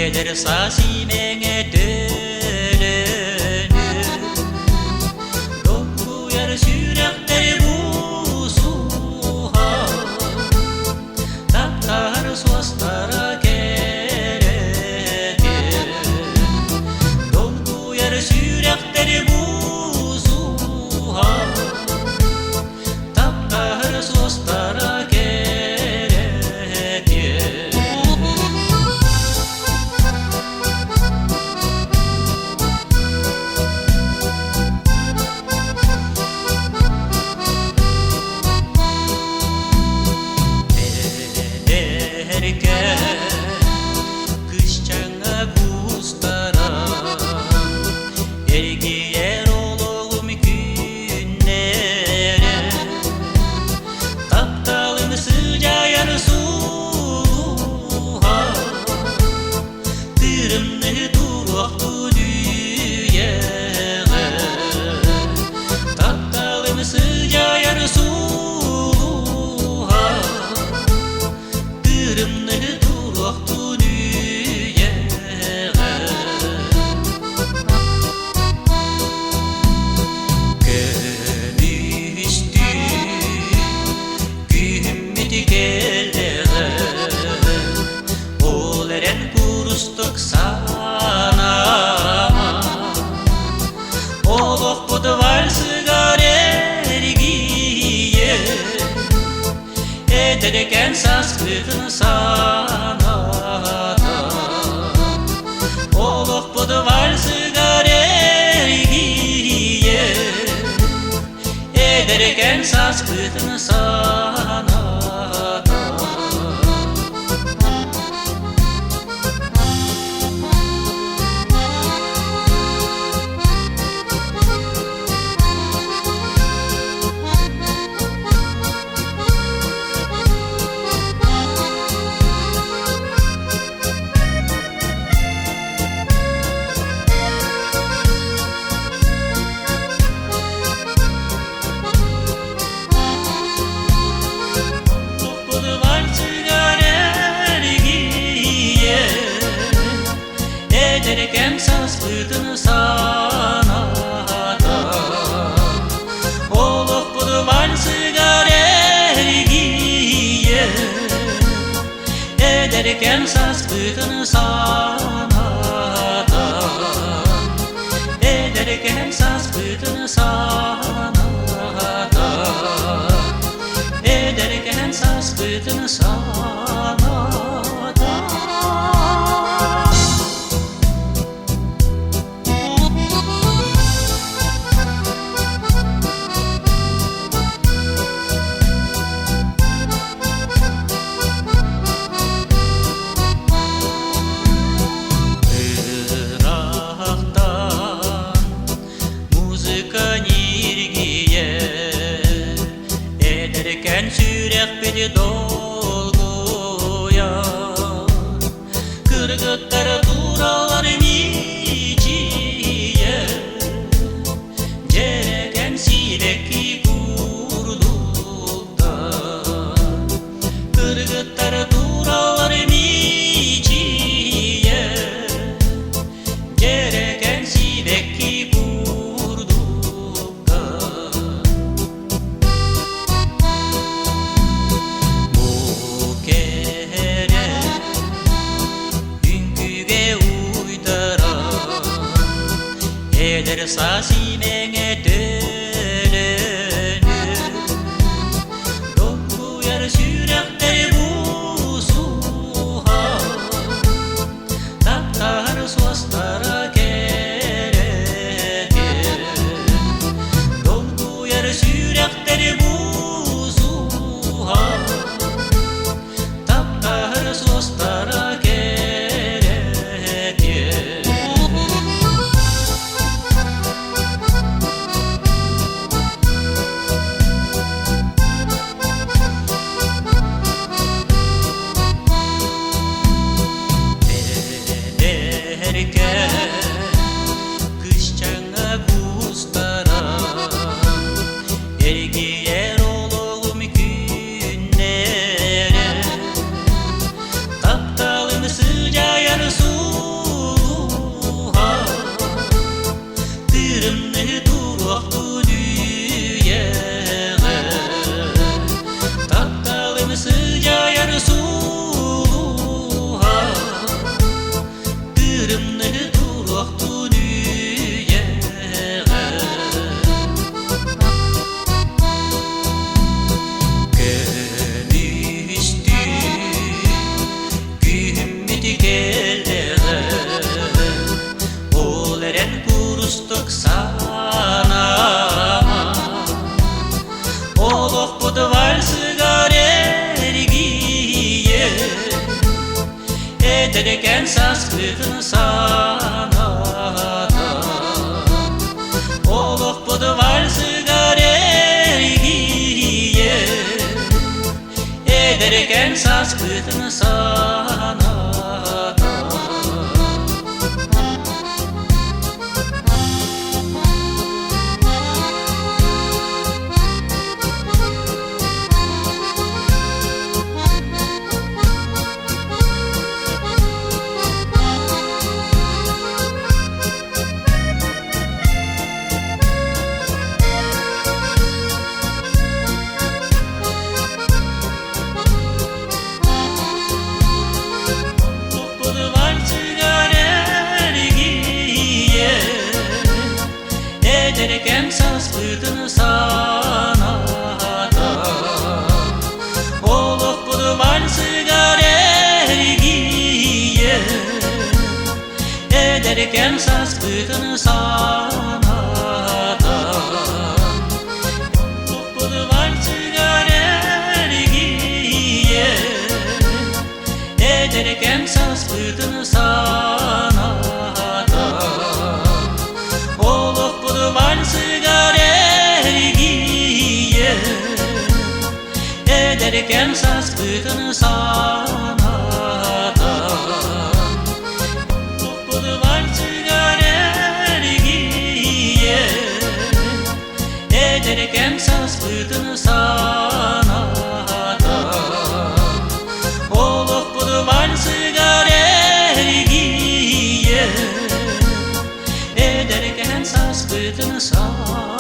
eder sasimenge dönür Dokuyar sürekleri bu suha Taptar suastara gerek Dokuyar sürekleri bu suha Taptar suastara gerek Kış çağı kustara Ergiyer oğlum günlere Taptalın sıcayar suha Tırımlı duraktu düyere Taptalın sıcayar suha Tırımlı duraktu düyere Kömüştü Gümmüdü geldeğe Oleren kurustuk sana Olup budu var sıgar ergiye Ederken saskıdın sana Olup budu var sıgar ergiye Ederken saskıdın sana Ederken saskıdın sana da Olup budu var sıgar ergiye Ederken saskıdın sana da Ederken saskıdın sana da Ederken saskıdın sana da Ederken sürek beni dolguya Kırgıtlar duraların içiye Cereken sileki kurdukta Kırgıtlar duraların içiye Cereken sileki kurdukta Eder sasimenge dönür Dokuyar sürekleri bu suha Taptar suastara gerek Dokuyar sürekleri bu suha Taptar suastara gerek ederken saskıtın sanata Olup budu varsın gareriye Ederken saskıtın sanata Ederken saskıtın sanata Olup budu varsın gareriye Ederken saskıtın sanata Olup budu varsın gareriye Ederken saskıtın sanata Olup budu varsın gareriye Ederken saskıtın sanata Olup budu varsın gareriye Ederken saskıtın sanata Olup budu varsın gareriye Ederken saskıtın sanata